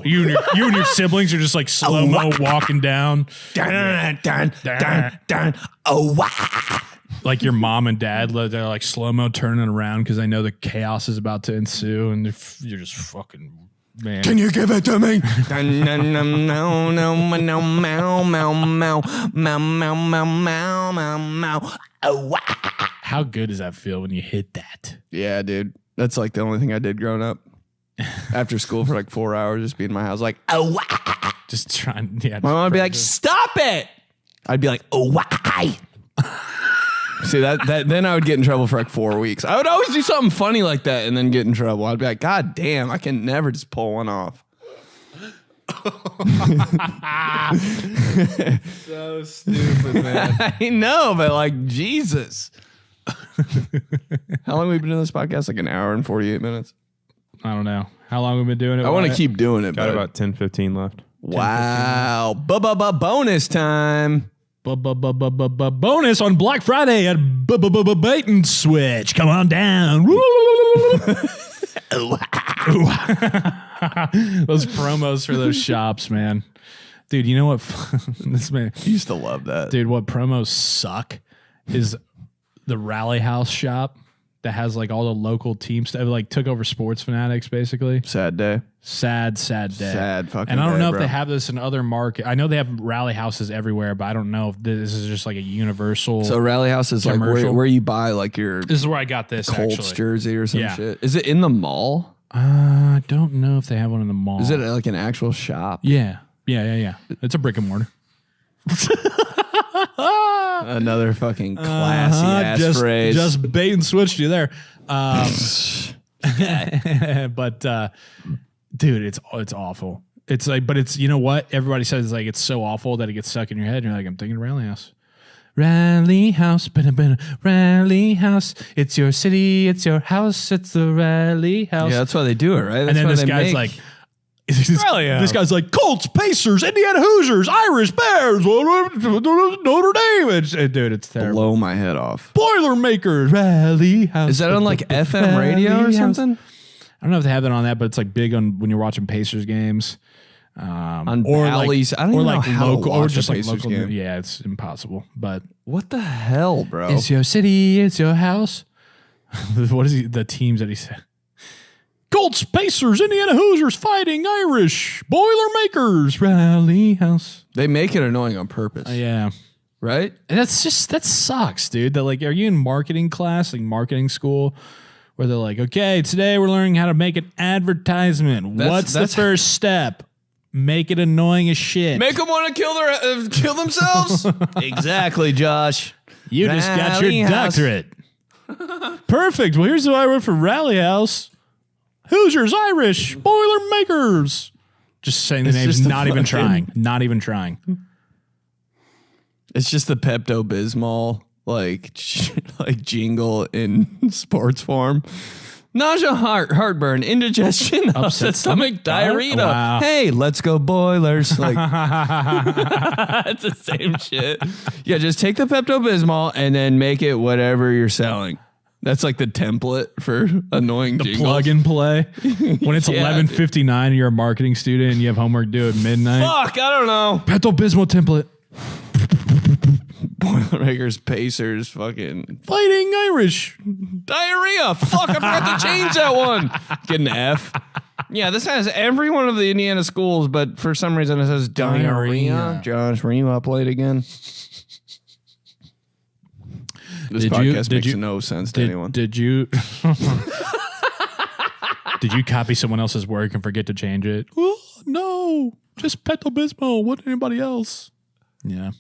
You and your siblings are just like slow mo walking down. Dun, dun, dun, dun. Like your mom and dad, they're like slow mo turning around because they know the chaos is about to ensue, and you're just fucking. Man. Can you give it to me? How good does that feel when you hit that? Yeah, dude. That's like the only thing I did growing up. After school for like 4 hours, just be in my house like, Just trying. Yeah. my mom would be like, stop it. I'd be like, why? See, that then I would get in trouble for like 4 weeks. I would always do something funny like that and then get in trouble. I'd be like, God damn, I can never just pull one off. So stupid, man. I know, but like, Jesus. How long have we been doing this podcast? Like an hour and 48 minutes? I don't know. How long have we been doing it? I want to keep doing it. Got but about 10-15 left. wow. Bonus time. Bonus on Black Friday at Bait and Switch. Come on down. Those promos for those shops, man. Dude, you know what? This man I used to love that. Dude, what promos suck is the Rally House shop that has like all the local team stuff. Like took over Sports Fanatics, basically. Sad day. Sad day. Sad fucking And I don't day, know bro. if they have this in other markets. I know they have rally houses everywhere, but I don't know if this is just like a universal. So Rally House is like Commercial. where you buy like your This is where I got this. Colts actually. jersey or some Yeah. shit. Is it in the mall? I don't know if they have one in the mall. Is it like an actual shop? Yeah. It's a brick and mortar. Another fucking classy ass phrase. Just bait and switched you there. But dude, it's awful. It's like, but it's, you know what? Everybody says like it's so awful that it gets stuck in your head. And you're like, I'm thinking Rally House. Rally House, Rally House. It's your city, it's your house, it's the Rally House. Yeah, that's why they do it, right? That's and then why this they guy's make- like, this guy's like Colts, Pacers, Indiana Hoosiers, Irish Bears, Notre Dame. Dude, it's terrible. blow my head off. Boilermakers, Rally House. Is that on like FM radio or Rally House. something? I don't know if they have that on that, but it's like big on when you're watching Pacers games. On Or Bally's. like, I don't or even like know how local, to watch or just a like Pacers local. game. Yeah, it's impossible. But What the hell, bro? it's your city, it's your house. What is the teams that he said? Colts, Pacers, Indiana Hoosiers, Fighting Irish, Boilermakers, Rally House. They make it annoying on purpose, Yeah. right? And that sucks, dude. That like, are you in marketing class, like marketing school, where they're like, okay, today we're learning how to make an advertisement. What's the first step? Make it annoying as shit. Make them want to kill themselves? Exactly, Josh. You just got Rally your House. doctorate. Perfect. Well, here's what I wrote for Rally House. Hoosiers, Irish, Boilermakers. Just saying the It's names, just the not even fucking- trying. Not even trying. It's just the Pepto-Bismol like jingle in sports form. Nausea, heartburn, indigestion, upset stomach, diarrhea. Wow. Hey, let's go Boilers. Like, it's the same shit. Yeah, just take the Pepto-Bismol and then make it whatever you're selling. That's like the template for annoying jingles. Plug and play. When it's Yeah, 11:59 and you're a marketing student and you have homework due at midnight. Fuck, I don't know. Pepto-Bismol template. Boilermakers, Pacers, fucking Fighting Irish. diarrhea. Fuck, I forgot to change that one. Get an F. Yeah, this has every one of the Indiana schools, but for some reason it says diarrhea. Diarrhea. Josh, were you up late again? This podcast makes no sense to anyone. Did you? Did you copy someone else's work and forget to change it? Oh, no, just Pepto-Bismol. What anybody else? Yeah.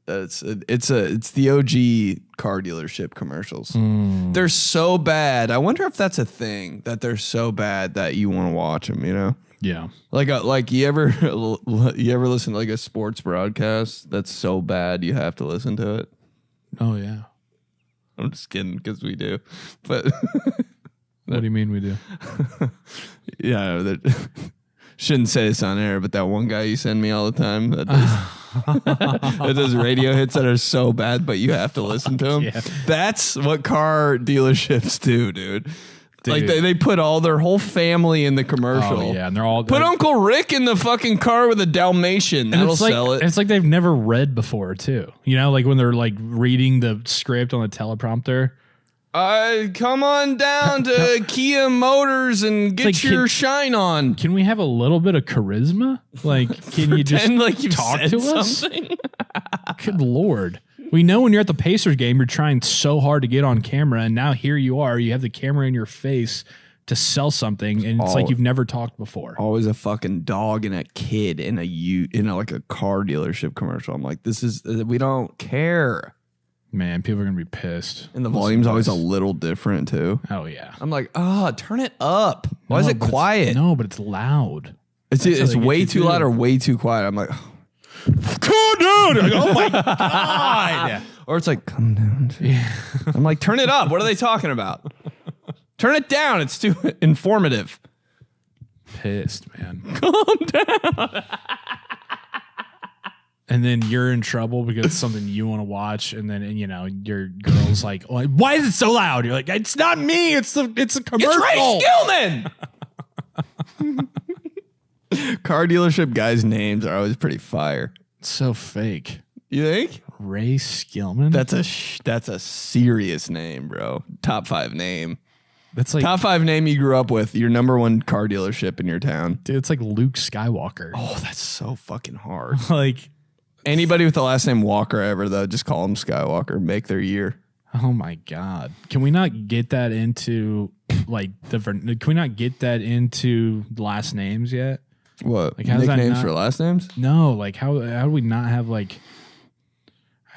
It's the OG car dealership commercials. They're so bad. I wonder if that's a thing, that they're so bad that you want to watch them, you know? Yeah. Like you ever listen to like a sports broadcast that's so bad you have to listen to it? Oh yeah. I'm just kidding, because we do. But what do you mean we do? yeah, shouldn't say this on air, but that one guy you send me all the time that does radio hits that are so bad, but you have to listen to them. Yeah. That's what car dealerships do, dude. Like they put all their whole family in the commercial. Oh, yeah, and they're all put Uncle Rick in the fucking car with a Dalmatian. That'll sell it. It's like they've never read before too. You know, like when they're like reading the script on the teleprompter. Come on down to Kia Motors and get your shine on. Can we have a little bit of charisma? Like, can you just like you've talk said to us? something? Good Lord. We know when you're at the Pacers game, you're trying so hard to get on camera, and now here you are. You have the camera in your face to sell something, and it's like you've never talked before. Always a fucking dog and a kid in like a car dealership commercial. I'm like, we don't care. Man, people are gonna be pissed. And the volume's always a little different too. Oh yeah. I'm like, turn it up. Why is it quiet? No, but it's loud. It's way too loud or way too quiet. I'm like, calm down. Like, oh my God. Or it's like, come down. Yeah. I'm like, turn it up. What are they talking about? Turn it down. It's too informative. Pissed, man. Calm down. And then you're in trouble because it's something you want to watch, and then your girl's like, oh, "Why is it so loud?" You're like, "It's not me. It's a commercial." It's Ray Skillman. Car dealership guys' names are always pretty fire. It's so fake. You think? Ray Skillman? That's a serious name, bro. Top 5 name. That's like top 5 name you grew up with. Your number 1 car dealership in your town. Dude, it's like Luke Skywalker. Oh, that's so fucking hard. Like anybody with the last name Walker ever though, just call him Skywalker. Make their year. Oh my God! Can we not get that into like Can we not get that into last names yet? What? Like nicknames for last names? No, like how do we not have like?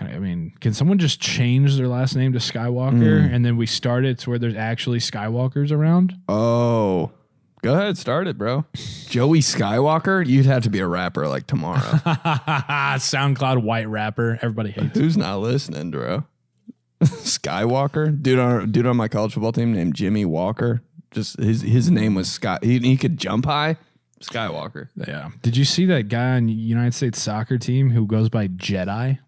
I mean, can someone just change their last name to Skywalker and then we start it to where there's actually Skywalkers around? Oh, go ahead, start it, bro. Joey Skywalker? You'd have to be a rapper like tomorrow. SoundCloud white rapper. Everybody hates. Who's not listening, bro? Skywalker, dude on my college football team named Jimmy Walker. Just his name was Sky. He could jump high. Skywalker. Yeah. Did you see that guy on the United States soccer team who goes by Jedi?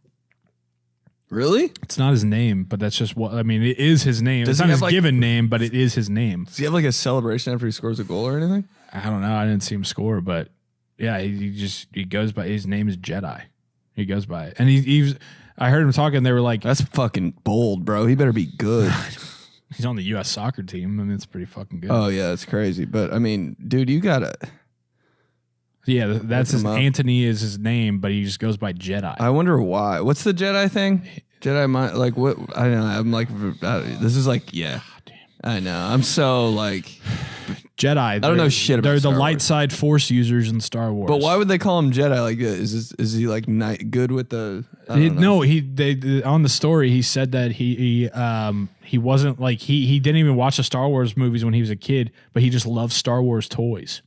Really? It's not his name, but that's just what I mean. It is his name. It's not his given name, but it is his name. Does he have like a celebration after he scores a goal or anything? I don't know. I didn't see him score, but yeah, he goes by his name is Jedi. He goes by it, and he's. I heard him talking. They were like, "That's fucking bold, bro. He better be good." He's on the U.S. soccer team. I mean, it's pretty fucking good. Oh yeah, it's crazy. But I mean, dude, you gotta. Yeah, that's his. Anthony is his name, but he just goes by Jedi. I wonder why. What's the Jedi thing? Jedi mind, like what? I don't know. I'm like, this is like, yeah. I know. I'm so like Jedi. I don't know shit about. They're Star the light Wars. Side Force users in Star Wars. But why would they call him Jedi? Like, is he like good with the? No, they on the story he said that he wasn't like he didn't even watch the Star Wars movies when he was a kid, but he just loved Star Wars toys.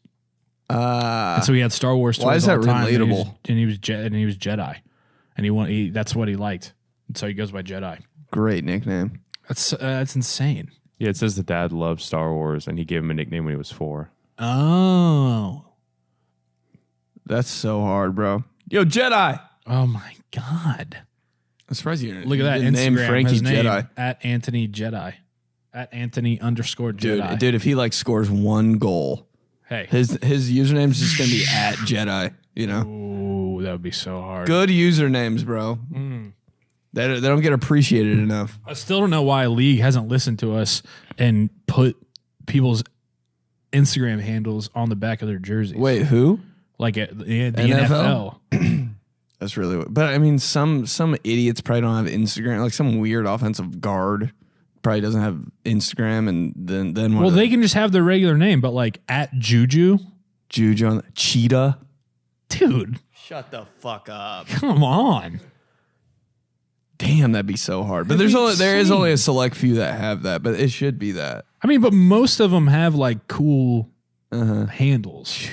And so he had Star Wars toys. Why is that all the time, relatable? And he was Jedi, and that's what he liked. And so he goes by Jedi. Great nickname. That's insane. Yeah, it says the dad loved Star Wars, and he gave him a nickname when he was 4. Oh, that's so hard, bro. Yo, Jedi. Oh my God. I'm surprised you didn't. Look at that Instagram. Name Frankie his name, Jedi at Anthony Jedi, at Anthony_Jedi. Dude, if he like scores 1 goal, hey, his username is just gonna be at Jedi. You know. Ooh, that would be so hard. Good usernames, bro. They don't get appreciated enough. I still don't know why a league hasn't listened to us and put people's Instagram handles on the back of their jerseys. Wait, who? Like the NFL. That's really what, but I mean, some idiots probably don't have Instagram. Like some weird offensive guard probably doesn't have Instagram, and then Well, they can just have their regular name, but like at Juju, on Cheetah. dude, Shut the fuck up. come on. Damn, that'd be so hard. But there is only a select few that have that, but it should be that. I mean, but most of them have like cool handles.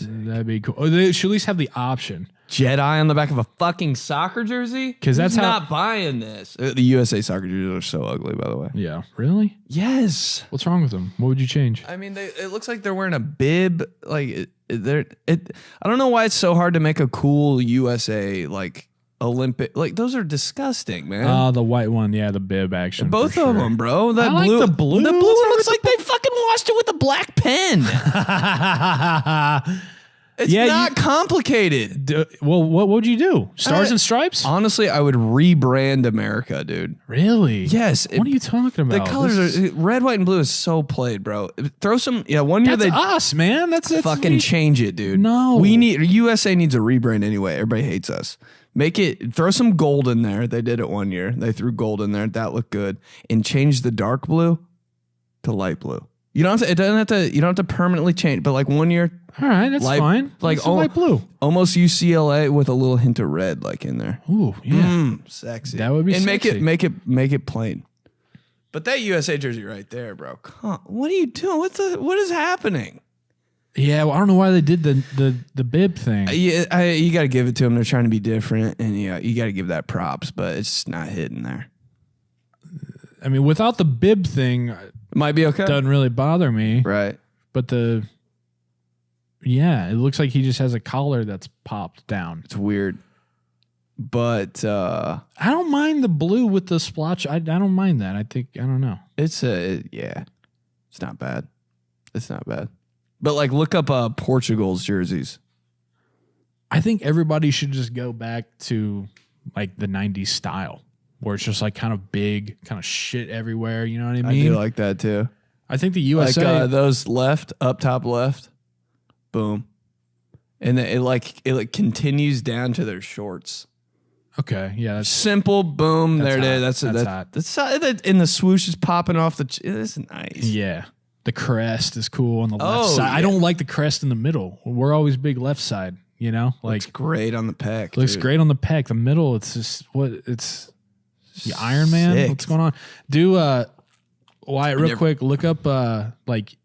That'd be cool. Or they should at least have the option. Jedi on the back of a fucking soccer jersey? 'Cause that's Who's how- not buying this. The USA soccer jerseys are so ugly, by the way. Yeah, really? Yes. What's wrong with them? What would you change? I mean, it looks like they're wearing a bib. Like I don't know why it's so hard to make a cool USA like Olympic. Like those are disgusting, man. The white one, yeah, the bib action. Both for of sure. them, bro. That I like blue, the blue. The blue What's wrong looks like they fucking washed it with a black pen. It's not complicated. Well, what would you do? Stars and stripes? Honestly, I would rebrand America, dude. Really? Yes. What are you talking about? The colors are red, white, and blue is so played, bro. Throw some. Yeah, one year That's they us, man. That's fucking change it, dude. No. USA needs a rebrand anyway. Everybody hates us. Throw some gold in there. They did it one year. They threw gold in there. That looked good. And change the dark blue to light blue. You don't have to. You don't have to permanently change. But like 1 year, All right, that's fine. Like It's a light blue. almost UCLA with a little hint of red, like in there. Ooh, yeah. Sexy. That would be and sexy. make it plain. But that USA jersey right there, bro. What are you doing? What is happening? Yeah, well, I don't know why they did the bib thing. Yeah, you got to give it to them. They're trying to be different, and yeah, you got to give that props. But it's just not hitting there. I mean, without the bib thing, it Might be okay. doesn't really bother me. Right. But it looks like he just has a collar that's popped down. It's weird. But I don't mind the blue with the splotch. I don't mind that. I don't know. it's not bad. It's not bad. But like, look up Portugal's jerseys. I think everybody should just go back to like the 90s style where it's just like kind of big, kind of shit everywhere. You know what I mean? I do like that too. I think the USA. Like those up top left, boom, and then it continues down to their shorts. Okay, yeah, that's Simple, boom. That's there it hot. is. That's hot. And the swoosh is popping off the. It's nice. yeah. The crest is cool on the left Oh, side. I yeah. don't like the crest in the middle. We're always big left side. You know, like Looks great on the pec. looks dude. great on the pec. The middle, it's just it's the Iron Man. Sick. What's going on? Do Wyatt, real quick, look up like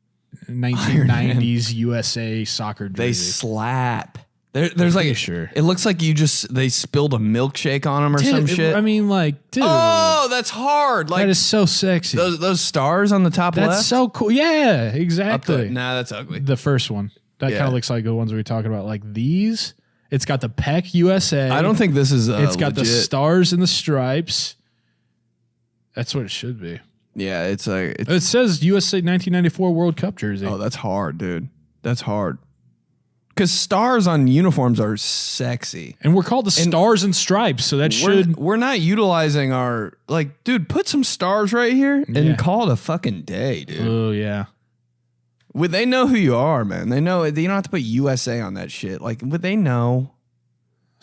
1990s USA soccer jersey. They slap. There's like sure. It looks like they spilled a milkshake on them or some shit. I mean, like, dude, Oh, that's hard. Like that is so sexy. those stars on the top That's left. so cool. Yeah, Up exactly. nah, that's ugly. The first one. That Yeah. kind of looks like the ones we were talking about. Like these, it's got the PEC USA. I don't think this is. It's got the legit. stars and the stripes. That's what it should be. Yeah, it's like. It says USA 1994 World Cup jersey. Oh, that's hard, dude. That's hard. Because stars on uniforms are sexy. And we're called the Stars and Stripes, so that should. We're not utilizing our dude. Put some stars right here and Yeah. call it a fucking day, dude. Oh yeah. Would they know who you are, man? They know. You don't have to put USA on that shit. Like, would they know?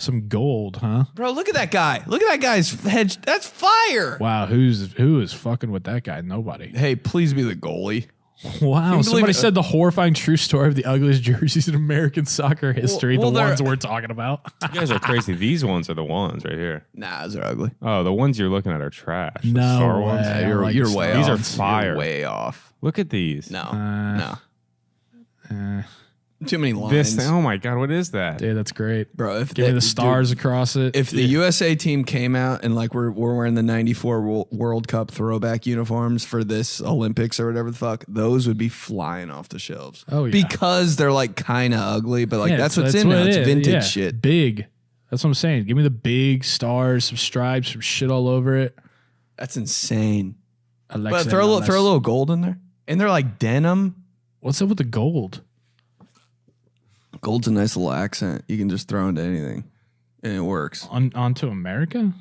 Some gold, huh? Bro, look at that guy. Look at that guy's head. That's fire. Wow, who is fucking with that guy? Nobody. Hey, please be the goalie. Wow, believe somebody it? said the horrifying true story of the ugliest jerseys in American soccer history. well, the they're- ones we're talking about. You guys are crazy. These ones are the ones right here. Nah, those are ugly. Oh, the ones you're looking at are trash. The No Star way. ones. I You're, like you're the way These off. are fire. You're way off. Look at these. No, Uh, no. Too many lines. This thing. Oh my god, what is that? Dude, that's great. Bro, if Give me the dude, stars across it. If the USA team came out and like we're wearing the 94 World Cup throwback uniforms for this Olympics or whatever the fuck, those would be flying off the shelves. Oh, yeah. Because they're like kind of ugly, but like Yeah, that's what's in what now. it It's is. vintage Yeah, shit. Big. That's what I'm saying. Give me the big stars, some stripes, some shit all over it. That's insane. Alexa, But throw a little gold in there. And they're like denim. What's up with the gold? Gold's a nice little accent. You can just throw into anything. And it works. Onto America?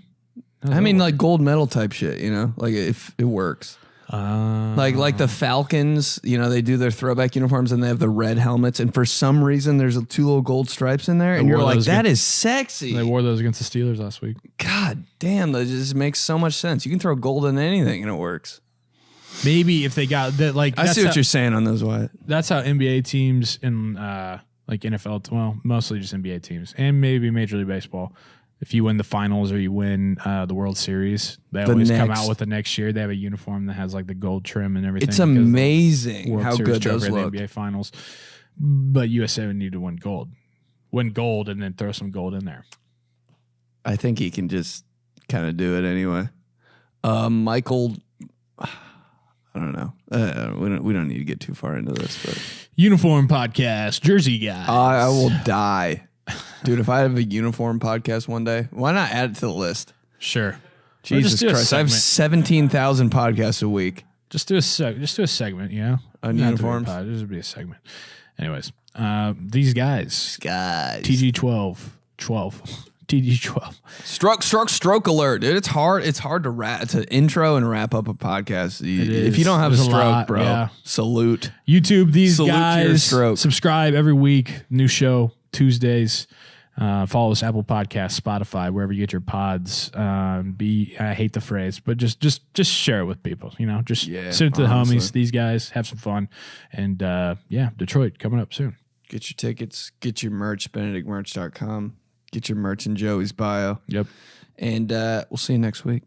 I mean, like gold medal type shit, you know? Like if it works. Like the Falcons, you know, they do their throwback uniforms and they have the red helmets, and for some reason there's 2 little gold stripes in there, and you're like, that is sexy. They wore those against the Steelers last week. God damn, that just makes so much sense. You can throw gold in anything and it works. Maybe if they got that, like I see what you're saying on those, Wyatt. That's how NBA teams in like NFL, well, mostly just NBA teams and maybe Major League Baseball. If you win the finals or you win the World Series, they always come out with the next year. They have a uniform that has like the gold trim and everything. It's amazing World how Series good those look. The NBA finals, but USA would need to win gold, and then throw some gold in there. I think he can just kind of do it anyway. Michael. I don't know. We don't need to get too far into this, but uniform podcast, Jersey guys. I will die, dude. If I have a uniform podcast one day, why not add it to the list? Sure. Jesus Christ, I have 17,000 podcasts a week. Just do a segment, you know, on uniforms. This would be a segment. Anyways, these guys, TG12. Stroke alert, dude. It's hard to intro and wrap up a podcast. If you don't have a stroke, bro, salute. YouTube, these salute guys, stroke. Subscribe every week. New show Tuesdays. Follow us Apple Podcasts, Spotify, wherever you get your pods. I hate the phrase, but just share it with people. You know, just send it to the homies. These guys, have some fun, and Detroit coming up soon. Get your tickets. Get your merch. BenedictMerch.com. Get your merch in Joey's bio. Yep. And we'll see you next week.